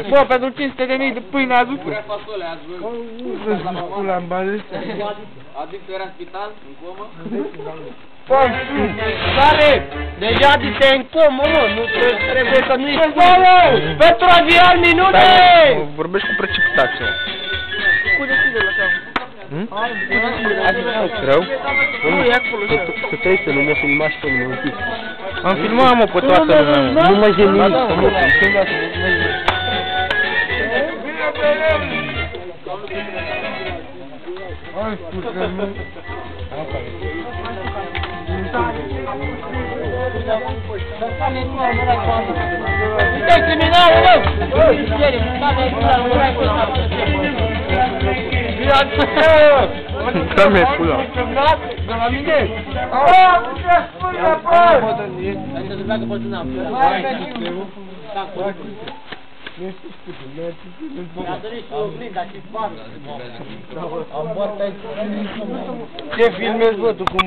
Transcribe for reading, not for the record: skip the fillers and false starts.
Bă, pentru 500.000 de pâine a adus. Pura fasole, ați văzut? Pula în bani. Adictul era în spital, în comă? Care? Deja te în comă, mă, nu trebuie să nu-i spui. Pentru aviar minute! Vorbești cu precipitație. Cu deschide la capă. Rău? Nu, e acolo. Să treci să nu mă filma și pe mine un pic. Am filmat, mă, pe toată lumea. Nu mă jeni nici, să mă filma să mă jeni. Hai, spune, nu. Uite, criminalul, mă! Dă-mi pula. De la mine! Aaa, ce spune, bă! Adică să pleacă pe tână. Mi-a dorit și oglinda și parul. Ce filmezi, bă, tu cu